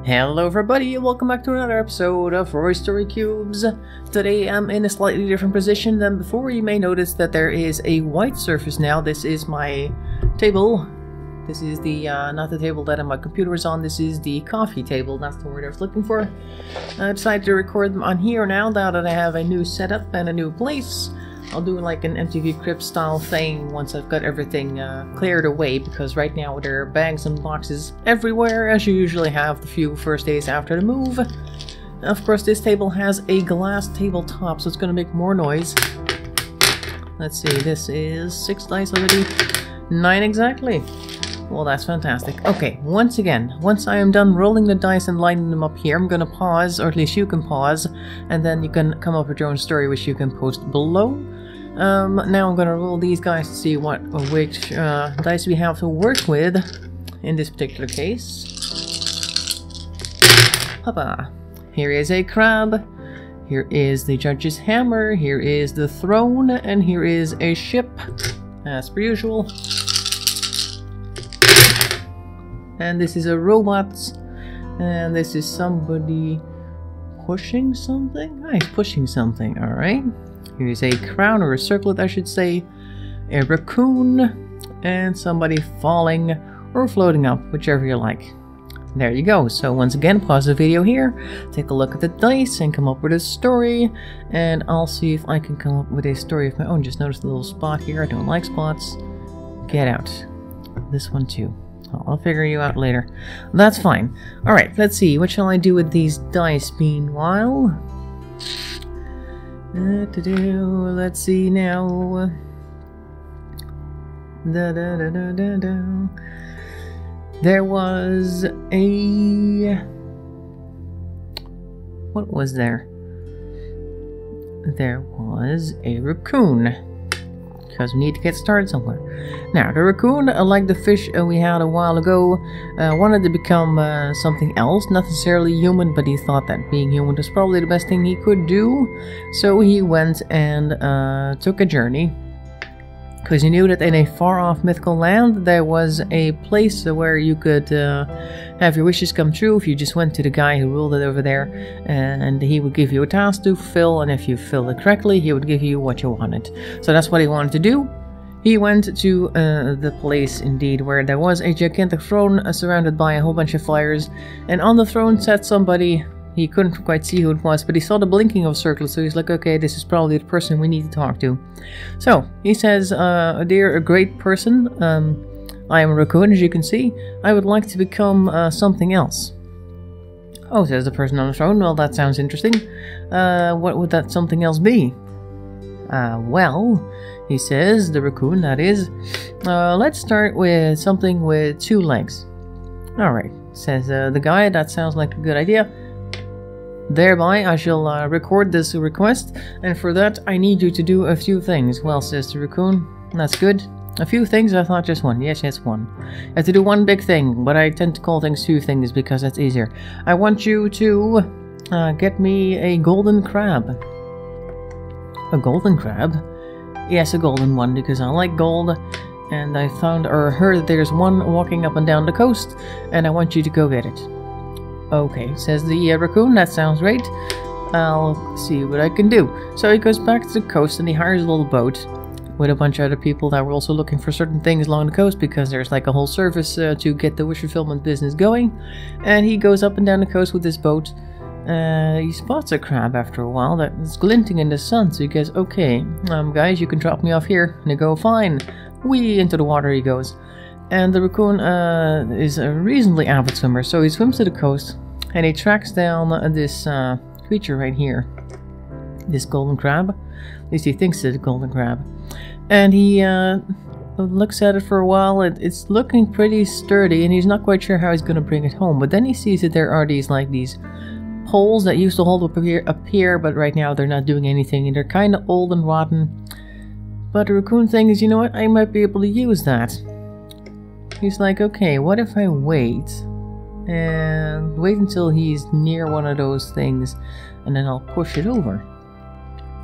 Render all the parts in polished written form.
Hello everybody, welcome back to another episode of Rory Story Cubes. Today I'm in a slightly different position than before. You may notice that there is a white surface now. This is my table. This is the, not the table that my computer is on, this is the coffee table. That's the word I was looking for. I decided to record them on here now that I have a new setup and a new place. I'll do like an MTV Crib style thing once I've got everything cleared away, because right now there are bags and boxes everywhere, as you usually have the few first days after the move. Of course, this table has a glass tabletop, so it's going to make more noise. Let's see, this is 6 dice already. 9 exactly. Well, that's fantastic. Okay, once I am done rolling the dice and lining them up here, I'm going to pause, or at least you can pause, and then you can come up with your own story, which you can post below. Now I'm going to roll these guys to see which dice we have to work with in this particular case. Hoppa! Here is a crab, here is the judge's hammer, here is the throne, and here is a ship, as per usual. And this is a robot, and this is somebody pushing something? Ah, he's pushing something, alright. Here's a crown, or a circlet I should say, a raccoon, and somebody falling or floating up, whichever you like. There you go. So once again, pause the video here, take a look at the dice and come up with a story, and I'll see if I can come up with a story of my own. Just notice the little spot here, I don't like spots. Get out. This one too. I'll figure you out later. That's fine. Alright, let's see. What shall I do with these dice meanwhile? Let's see now. There was a... What was there? There was a raccoon. Because we need to get started somewhere. Now, the raccoon, like the fish we had a while ago, wanted to become something else, not necessarily human, but he thought that being human was probably the best thing he could do. So he went and took a journey, because he knew that in a far-off mythical land there was a place where you could have your wishes come true if you just went to the guy who ruled it over there, and he would give you a task to fulfill, and if you fill it correctly he would give you what you wanted. So that's what he wanted to do. He went to the place indeed where there was a gigantic throne surrounded by a whole bunch of fires, and on the throne sat somebody. He couldn't quite see who it was, but he saw the blinking of circles, so he's like, okay, this is probably the person we need to talk to. So, he says, dear great person, I am a raccoon, as you can see. I would like to become something else. Oh, says the person on the throne, well, that sounds interesting. What would that something else be? Well, he says, the raccoon, that is, let's start with something with 2 legs. Alright, says the guy, that sounds like a good idea. Thereby, I shall record this request, and for that I need you to do a few things. Well, says the raccoon, that's good. A few things? I thought just one. Yes, one. You have to do one big thing, but I tend to call things 2 things because that's easier. I want you to get me a golden crab. A golden crab? Yes, a golden one, because I like gold, and I found or heard that there's one walking up and down the coast, and I want you to go get it. Okay, says the raccoon, that sounds great. I'll see what I can do. So he goes back to the coast and he hires a little boat with a bunch of other people that were also looking for certain things along the coast, because there's like a whole service to get the wish fulfillment business going. And he goes up and down the coast with this boat. He spots a crab after a while that is glinting in the sun, so he goes, okay, guys, you can drop me off here. And they go, fine. Whee, into the water he goes. And the raccoon is a reasonably avid swimmer, so he swims to the coast and he tracks down this creature right here, this golden crab. At least he thinks it's a golden crab. And he looks at it for a while. It's looking pretty sturdy, and he's not quite sure how he's going to bring it home. But then he sees that there are these poles that used to hold up here, but right now they're not doing anything, and they're kind of old and rotten. But the raccoon thing is, you know what, I might be able to use that. He's like, okay, what if I wait until he's near one of those things, and then I'll push it over.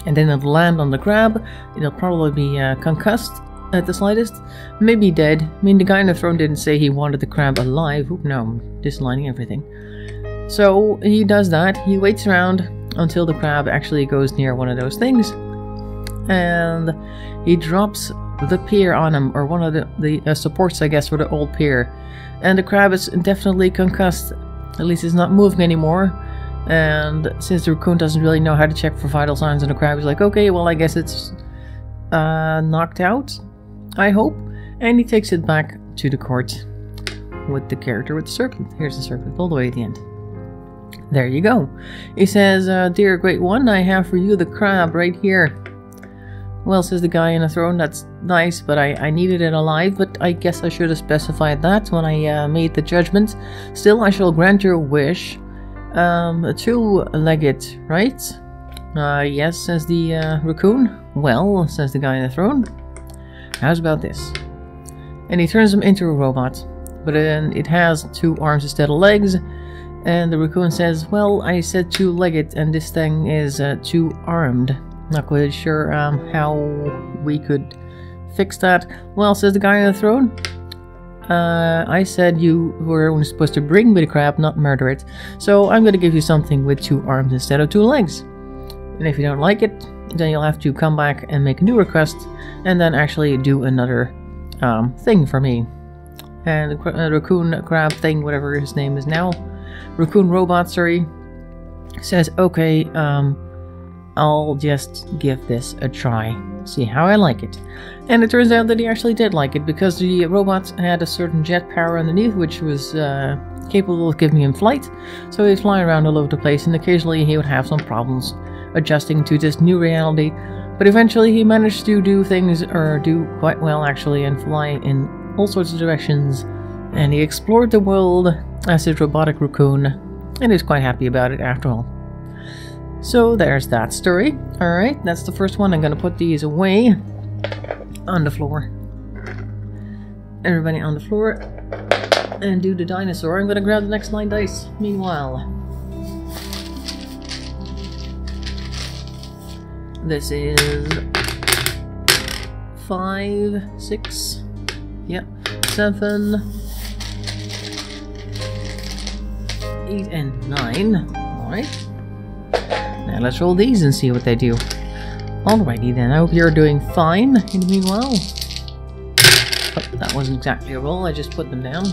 And then it'll land on the crab. It'll probably be concussed at the slightest. Maybe dead. I mean, the guy on the throne didn't say he wanted the crab alive. Oop, no, I'm dislining everything. So he does that. He waits around until the crab actually goes near one of those things, and he drops the pier on him, or one of the supports, I guess, for the old pier. And the crab is definitely concussed. At least it's not moving anymore. And since the raccoon doesn't really know how to check for vital signs, and the crab is like, okay, well, I guess it's knocked out, I hope. And he takes it back to the court with the character with the circlet. Here's the circlet all the way at the end. There you go. He says, dear great one, I have for you the crab right here. Well, says the guy in the throne, that's nice, but I needed it alive, but I guess I should have specified that when I made the judgment. Still, I shall grant your wish. A two-legged, right? Yes, says the raccoon. Well, says the guy in the throne, how's about this? And he turns him into a robot, but then it has 2 arms instead of legs. And the raccoon says, well, I said 2-legged, and this thing is 2-armed. Not quite sure how we could fix that. Well, says the guy on the throne, I said you were only supposed to bring me the crab, not murder it. So I'm going to give you something with 2 arms instead of 2 legs. And if you don't like it, then you'll have to come back and make a new request, and then actually do another thing for me. And the raccoon crab thing, whatever his name is now, raccoon robot, sorry, says, okay, I'll just give this a try, see how I like it. And it turns out that he actually did like it, because the robot had a certain jet power underneath, which was capable of giving him flight. So he'd fly around all over the place, and occasionally he would have some problems adjusting to this new reality. But eventually he managed to do things, or do quite well actually, and fly in all sorts of directions. And he explored the world as his robotic raccoon, and is quite happy about it after all. So there's that story. Alright, that's the first one. I'm gonna put these away on the floor. Everybody on the floor. And do the dinosaur. I'm gonna grab the next 9 dice. Meanwhile, this is 5, 6, yep, 7, 8, and 9. Alright. Now let's roll these and see what they do. Alrighty then, I hope you're doing fine in the meanwhile. Oh, that wasn't exactly a roll, I just put them down.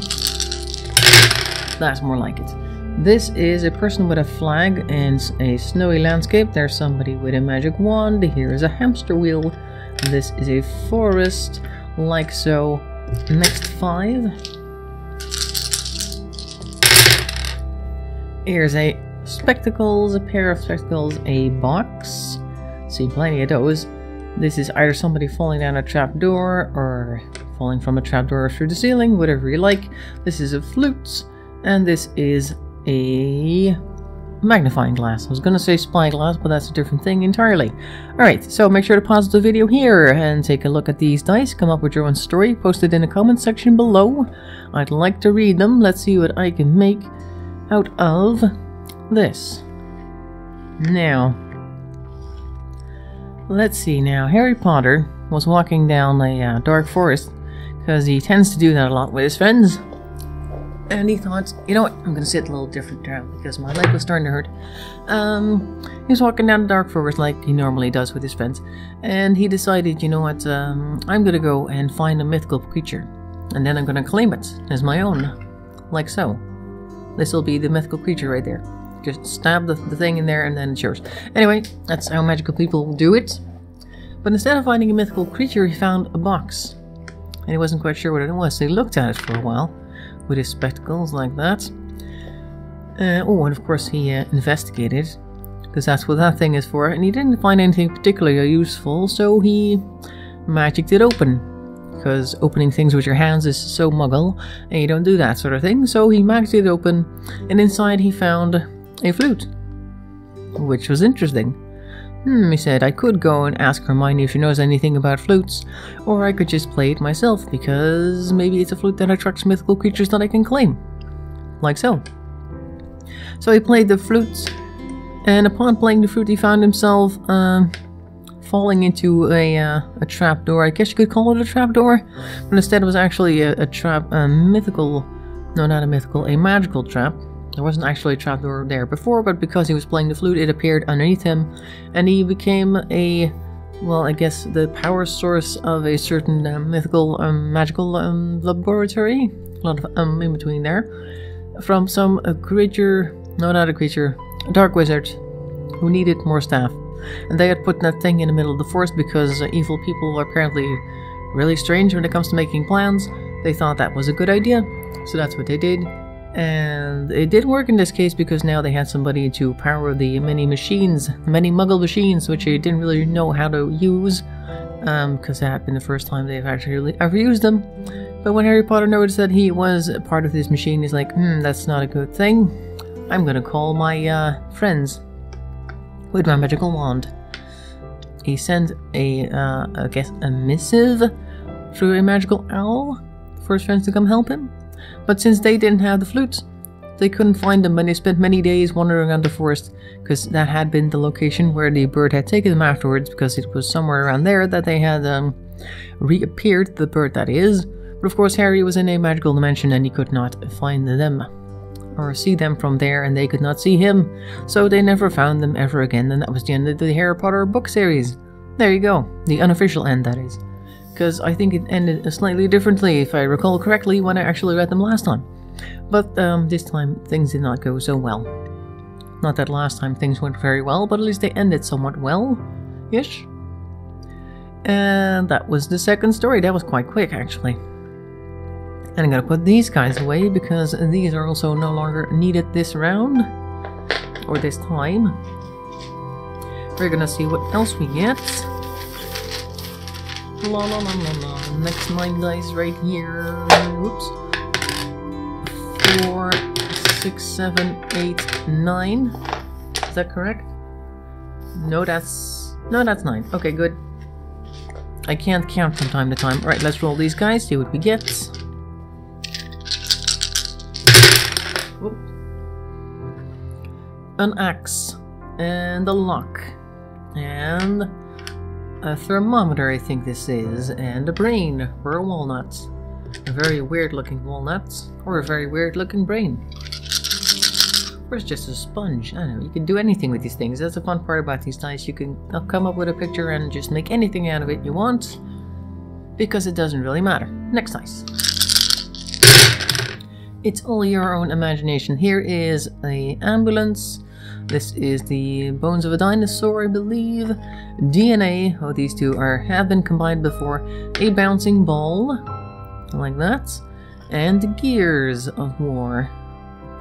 That's more like it. This is a person with a flag and a snowy landscape. There's somebody with a magic wand. Here is a hamster wheel. This is a forest, like so. Next 5. Here's a spectacles, a pair of spectacles, a box. See plenty of those. This is either somebody falling down a trapdoor or falling from a trapdoor through the ceiling, whatever you like. This is a flute, and this is a magnifying glass. I was gonna say spyglass, but that's a different thing entirely. Alright, so make sure to pause the video here and take a look at these dice, come up with your own story, post it in the comment section below. I'd like to read them. Let's see what I can make out of this. Now, let's see now. Harry Potter was walking down a dark forest, because he tends to do that a lot with his friends. And he thought, you know what, I'm going to sit a little different now, because my leg was starting to hurt. He was walking down the dark forest like he normally does with his friends. And he decided, you know what, I'm going to go and find a mythical creature. And then I'm going to claim it as my own. Like so. This will be the mythical creature right there. Just stab the thing in there and then it's yours. Anyway, that's how magical people do it. But instead of finding a mythical creature, he found a box. And he wasn't quite sure what it was, so he looked at it for a while with his spectacles like that. Oh, and of course he investigated, because that's what that thing is for. And he didn't find anything particularly useful, so he magicked it open. Because opening things with your hands is so muggle, and you don't do that sort of thing. So he magicked it open, and inside he found a flute, which was interesting. He said, I could go and ask Hermione if she knows anything about flutes, or I could just play it myself, because maybe it's a flute that attracts mythical creatures that I can claim. Like so. So he played the flute, and upon playing the flute he found himself falling into a trapdoor. I guess you could call it a trapdoor, but instead it was actually a magical trap. There wasn't actually a trapdoor there before, but because he was playing the flute, it appeared underneath him, and he became a, well, I guess the power source of a certain mythical, magical laboratory. A lot of in between there. From some creature, no, not a creature, a dark wizard who needed more staff. And they had put that thing in the middle of the forest because evil people are apparently really strange when it comes to making plans. They thought that was a good idea, so that's what they did. And it did work in this case because now they had somebody to power the many machines, many muggle machines, which they didn't really know how to use, because that had been the first time they've actually ever used them. But when Harry Potter noticed that he was a part of this machine, he's like, that's not a good thing. I'm gonna call my friends with my magical wand. He sent I guess a missive through a magical owl for his friends to come help him. But since they didn't have the flute, they couldn't find them, and they spent many days wandering around the forest, because that had been the location where the bird had taken them afterwards, because it was somewhere around there that they had reappeared, the bird that is. But of course Harry was in a magical dimension and he could not find them, or see them from there, and they could not see him, so they never found them ever again, and that was the end of the Harry Potter book series. There you go, the unofficial end, that is. Because I think it ended slightly differently, if I recall correctly, when I actually read them last time. But this time things did not go so well. Not that last time things went very well, but at least they ended somewhat well-ish. And that was the second story. That was quite quick, actually. And I'm gonna put these guys away because these are also no longer needed this round, or this time. We're gonna see what else we get. La la la la la. Next 9 dice right here. Whoops. 4, 6, 7, 8, 9. Is that correct? No, that's 9. Okay, good. I can't count from time to time. Alright, let's roll these guys, see what we get. Whoop. An axe. And a lock. And a thermometer, I think this is, and a brain, or a walnut. A very weird looking walnut, or a very weird looking brain. Or it's just a sponge. I don't know, you can do anything with these things. That's the fun part about these dice. You can come up with a picture and just make anything out of it you want, because it doesn't really matter. Next dice. It's all your own imagination. Here is an ambulance. This is the bones of a dinosaur, I believe. DNA, oh, these two have been combined before. A bouncing ball, like that. And the gears of war.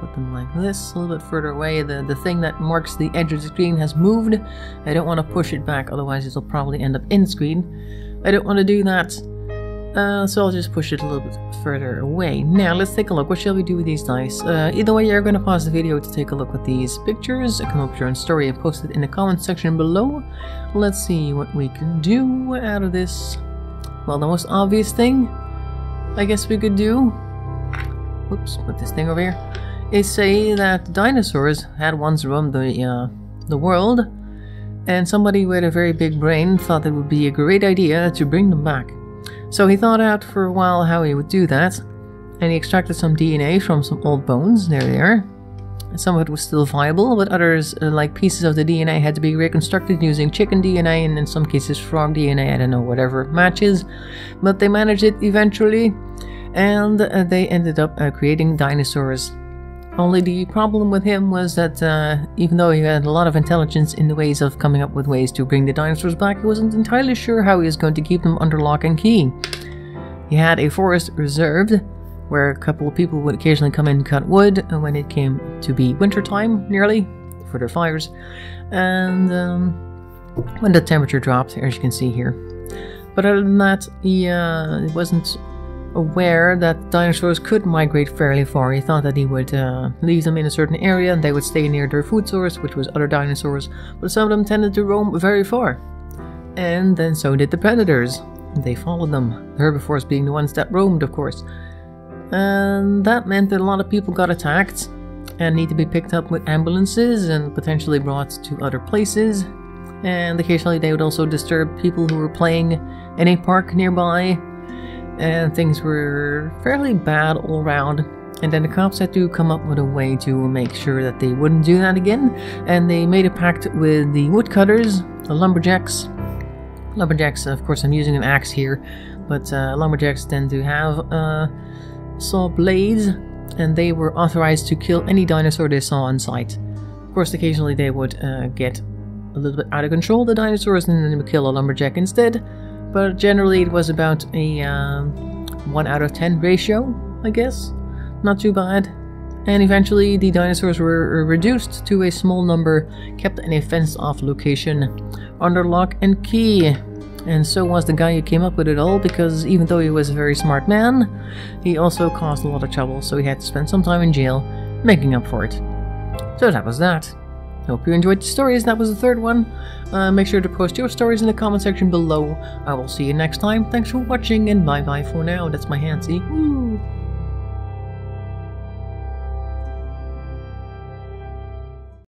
Put them like this, a little bit further away. The thing that marks the edge of the screen has moved. I don't want to push it back, otherwise it'll probably end up in screen. I don't want to do that. So I'll just push it a little bit further away. Now let's take a look. What shall we do with these dice? Either way, you're going to pause the video to take a look at these pictures, come up with your own story and post it in the comment section below. Let's see what we can do out of this. Well, the most obvious thing I guess we could do, whoops, put this thing over here, is say that dinosaurs had once roamed the world, and somebody with a very big brain thought it would be a great idea to bring them back. So he thought out for a while how he would do that, and he extracted some DNA from some old bones. There they are. Some of it was still viable, but others, like pieces of the DNA, had to be reconstructed using chicken DNA, and in some cases frog DNA, I don't know, whatever matches. But they managed it eventually, and they ended up creating dinosaurs. Only the problem with him was that even though he had a lot of intelligence in the ways of coming up with ways to bring the dinosaurs back, he wasn't entirely sure how he was going to keep them under lock and key. He had a forest reserved, where a couple of people would occasionally come in and cut wood when it came to be wintertime, nearly, for their fires, and when the temperature dropped, as you can see here. But other than that, he wasn't aware that dinosaurs could migrate fairly far. He thought that he would leave them in a certain area and they would stay near their food source, which was other dinosaurs, but some of them tended to roam very far. And then so did the predators. They followed them, the herbivores being the ones that roamed, of course. And that meant that a lot of people got attacked and need to be picked up with ambulances and potentially brought to other places. And occasionally they would also disturb people who were playing in a park nearby. And things were fairly bad all around. And then the cops had to come up with a way to make sure that they wouldn't do that again. And they made a pact with the woodcutters, the lumberjacks. Lumberjacks, of course, I'm using an axe here, but lumberjacks tend to have saw blades, and they were authorized to kill any dinosaur they saw on sight. Of course, occasionally they would get a little bit out of control, the dinosaurs, and then they would kill a lumberjack instead. But generally it was about a 1 out of 10 ratio, I guess. Not too bad. And eventually the dinosaurs were reduced to a small number, kept in a fenced-off location, under lock and key. And so was the guy who came up with it all, because even though he was a very smart man, he also caused a lot of trouble, so he had to spend some time in jail making up for it. So that was that. Hope you enjoyed the stories. That was the third one. Make sure to post your stories in the comment section below. I will see you next time. Thanks for watching, and bye bye for now. That's my hand, see? Woo.